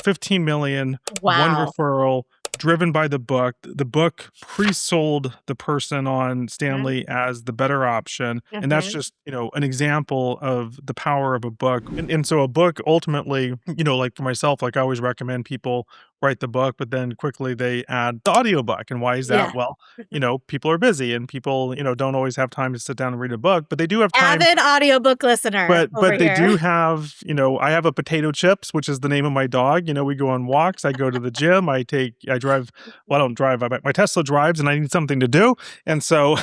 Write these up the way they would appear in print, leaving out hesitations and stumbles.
15 million, one Wow. referral, driven by the book. The book pre-sold the person on Stanley as the better option. And that's just, an example of the power of a book. And so a book ultimately, like for myself, like I always recommend people write the book, but then quickly they add the audiobook. And why is that? Yeah. Well, people are busy and people, don't always have time to sit down and read a book, but they do have time. Avid audiobook listener But over they here. do have, I have a potato chips, which is the name of my dog. We go on walks. I go to the gym. I drive. Well, I don't drive. My Tesla drives, and I need something to do. And so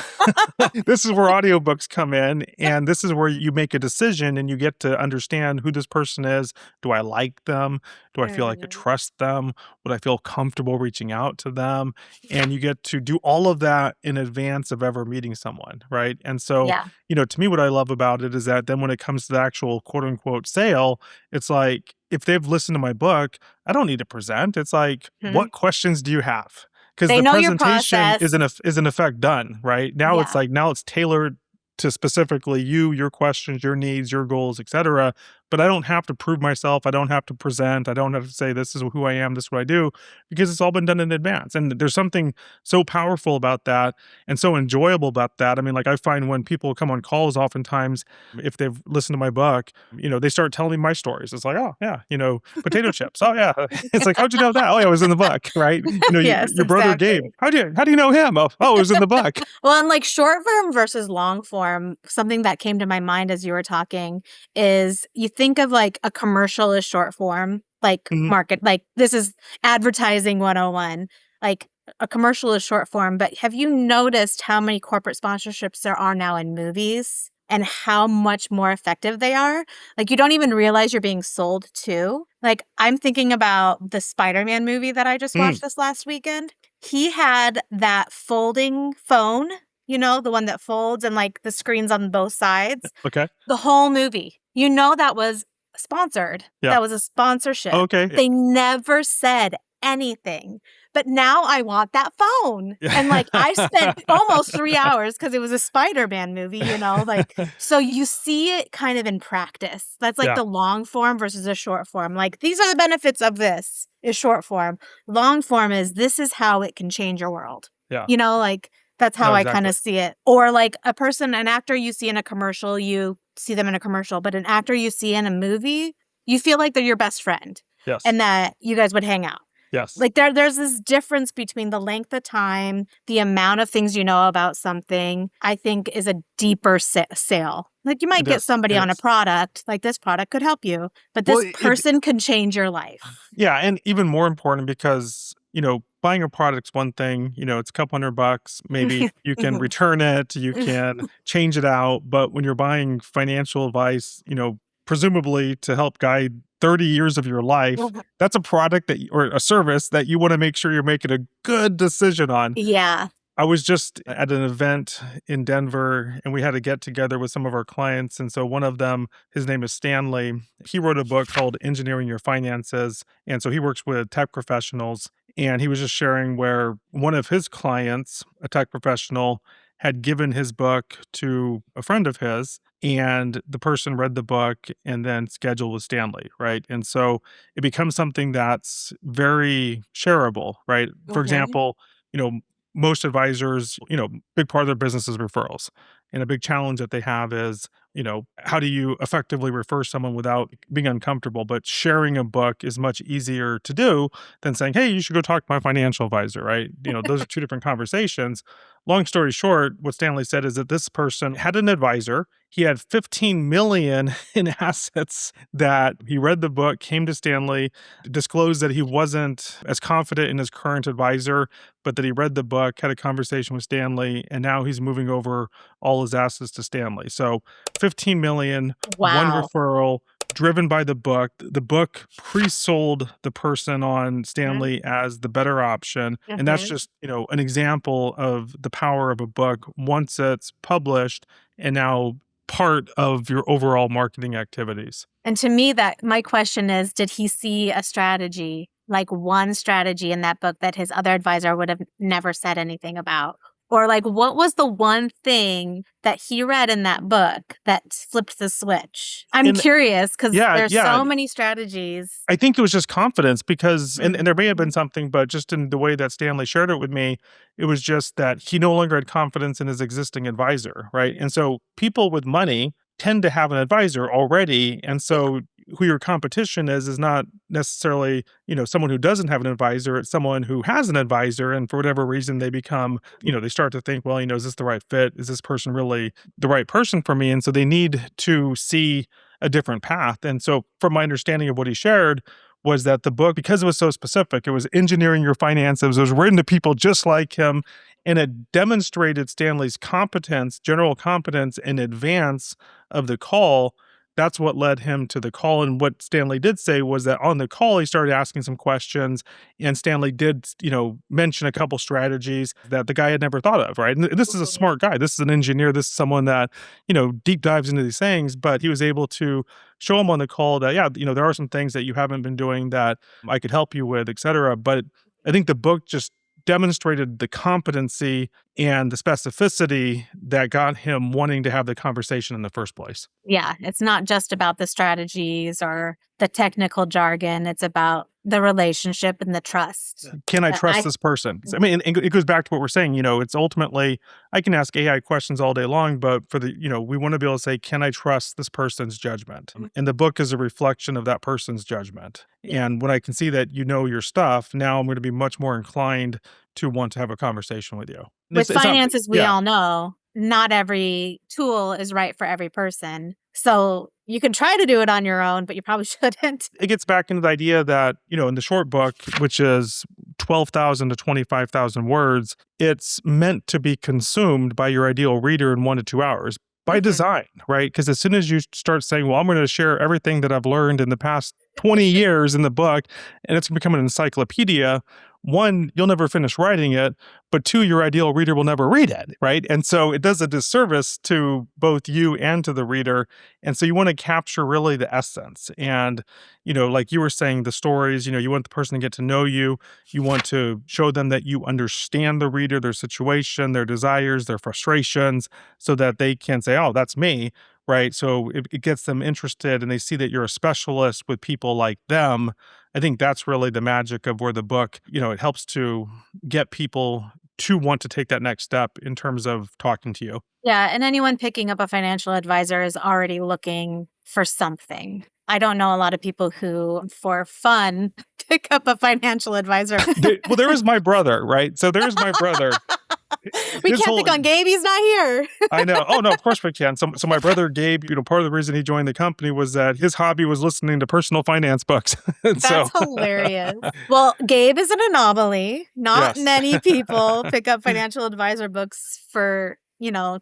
this is where audiobooks come in, and this is where you make a decision, and you get to understand who this person is. Do I like them? Do I feel like I trust them? Would I feel comfortable reaching out to them? And you get to do all of that in advance of ever meeting someone, right? And so, Yeah. to me, what I love about it is that then when it comes to the actual quote unquote sale, it's like, if they've listened to my book, I don't need to present. It's like, what questions do you have? Because They the know your presentation process. is in effect done, right? Now it's Yeah. like, now it's tailored to specifically you, your questions, your needs, your goals, etc. But I don't have to prove myself. I don't have to present. I don't have to say this is who I am, this is what I do, because it's all been done in advance. And there's something so powerful about that and so enjoyable about that. I mean, like I find when people come on calls, oftentimes, if they've listened to my book, they start telling me my stories. It's like, oh yeah, potato chips. Oh yeah. It's like, how'd you know that? Oh yeah, it was in the book, right? Yes, your brother Gabe. exactly. How do you know him? Oh, it was in the book. Well, and like short form versus long form, something that came to my mind as you were talking is you think of like a commercial as short form, like market, like this is advertising 101. Like a commercial is short form, but have you noticed how many corporate sponsorships there are now in movies and how much more effective they are? Like you don't even realize you're being sold to. Like I'm thinking about the Spider-Man movie that I just watched this last weekend. He had that folding phone, the one that folds and like the screens on both sides. Okay. The whole movie. That was sponsored. Yeah. That was a sponsorship. Okay. They never said anything. But now I want that phone. And like I spent almost 3 hours because it was a Spider-Man movie, like so you see it kind of in practice. That's like the long form versus a short form. Like these are the benefits of this is short form. Long form is this is how it can change your world. Yeah. Like that's how No, I kind exactly. of see it. Or like an actor you see in a commercial, you see them in a commercial, but an actor you see in a movie, you feel like they're your best friend. Yes. And that you guys would hang out. Yes. Like there's this difference between the length of time, the amount of things you know about something, I think is a deeper sale. Like you might get somebody on a product, like this product could help you, but this person can change your life. Yeah. And even more important because, buying a product's one thing, it's a couple $100. Maybe you can return it, you can change it out. But when you're buying financial advice, presumably to help guide 30 years of your life, that's a product or a service that you want to make sure you're making a good decision on. Yeah. I was just at an event in Denver and we had to get together with some of our clients. And so one of them, his name is Stanley. He wrote a book called Engineering Your Finances. And so he works with tech professionals. And he was just sharing where one of his clients, a tech professional, had given his book to a friend of his, and the person read the book and then scheduled with Stanley, right? And so it becomes something that's very shareable, right? For example, most advisors, big part of their business is referrals. And a big challenge that they have is, how do you effectively refer someone without being uncomfortable? But sharing a book is much easier to do than saying, hey, you should go talk to my financial advisor, right? Those are two different conversations. Long story short, what Stanley said is that this person had an advisor. He had 15 million in assets that he read the book, came to Stanley, disclosed that he wasn't as confident in his current advisor, but that he read the book, had a conversation with Stanley, and now he's moving over all his assets to Stanley. So 15 million, one referral, driven by the book. The book pre-sold the person on Stanley as the better option. And that's just, an example of the power of a book once it's published and now part of your overall marketing activities. And to me, my question is, did he see a strategy, like one strategy in that book that his other advisor would have never said anything about? Or like, what was the one thing that he read in that book that flipped the switch? I'm And curious because yeah, there's yeah. so many strategies. I think it was just confidence because, and there may have been Mhm. something, but just in the way that Stanley shared it with me, it was just that he no longer had confidence in his existing advisor, right? And so people with money tend to have an advisor already. And Yeah. so who your competition is not necessarily, someone who doesn't have an advisor. It's someone who has an advisor. And for whatever reason, they become, they start to think, well, is this the right fit? Is this person really the right person for me? And so they need to see a different path. And so, from my understanding of what he shared, was that the book, because it was so specific, it was engineering your finances, it was written to people just like him, and it demonstrated Stanley's competence, general competence in advance of the call. That's what led him to the call. And what Stanley did say was that on the call, he started asking some questions. And Stanley did, mention a couple strategies that the guy had never thought of, right? And this is a smart guy. This is an engineer. This is someone that, deep dives into these things, but he was able to show him on the call that, yeah, there are some things that you haven't been doing that I could help you with, et cetera. But I think the book just demonstrated the competency and the specificity that got him wanting to have the conversation in the first place. Yeah, it's not just about the strategies or the technical jargon. It's about the relationship and the trust. Can I That trust this person? I mean, and it goes back to what we're saying, it's ultimately, I can ask AI questions all day long, but we want to be able to say, can I trust this person's judgment? And the book is a reflection of that person's judgment. Yeah. And when I can see that you know your stuff, now I'm going to be much more inclined to want to have a conversation with you. With It's not, finances, we yeah. all know not every tool is right for every person. So you can try to do it on your own, but you probably shouldn't. It gets back into the idea that, in the short book, which is 12,000 to 25,000 words, it's meant to be consumed by your ideal reader in 1 to 2 hours by design, right? Because as soon as you start saying, well, I'm going to share everything that I've learned in the past 20 years in the book, and it's going to become an encyclopedia, one, you'll never finish writing it, but two, your ideal reader will never read it, right? And so it does a disservice to both you and to the reader. And so you want to capture really the essence. And, like you were saying, the stories, you want the person to get to know you. You want to show them that you understand the reader, their situation, their desires, their frustrations, so that they can say, oh, that's me. Right. So it gets them interested and they see that you're a specialist with people like them. I think that's really the magic of where the book, it helps to get people to want to take that next step in terms of talking to you. Yeah. And anyone picking up a financial advisor is already looking for something. I don't know a lot of people who, for fun, pick up a financial advisor. Well, there is my brother, right? So there's my brother. We can't pick on Gabe. He's not here. I know. Oh, no, of course we can. So my brother, Gabe, part of the reason he joined the company was that his hobby was listening to personal finance books. That's hilarious. Well, Gabe is an anomaly. Not many people pick up financial advisor books for,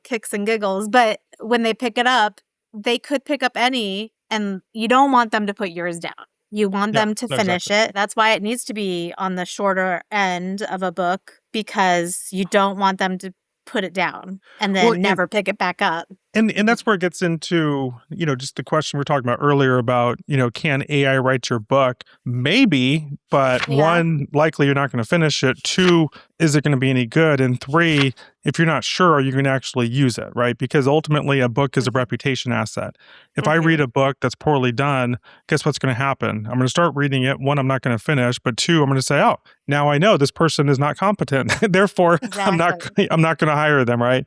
kicks and giggles. But when they pick it up, they could pick up any, and you don't want them to put yours down. You want them to finish it. That's why it needs to be on the shorter end of a book, because you don't want them to put it down and then never pick it back up. And that's where it gets into, just the question we were talking about earlier about, can AI write your book? Maybe, but one, likely you're not going to finish it. Two, is it going to be any good? And three, if you're not sure, are you going to actually use it, right? Because ultimately a book is a reputation asset. If I read a book that's poorly done, guess what's going to happen? I'm going to start reading it. One, I'm not going to finish, but two, I'm going to say, oh, now I know this person is not competent. Therefore, I'm not going to hire them, right?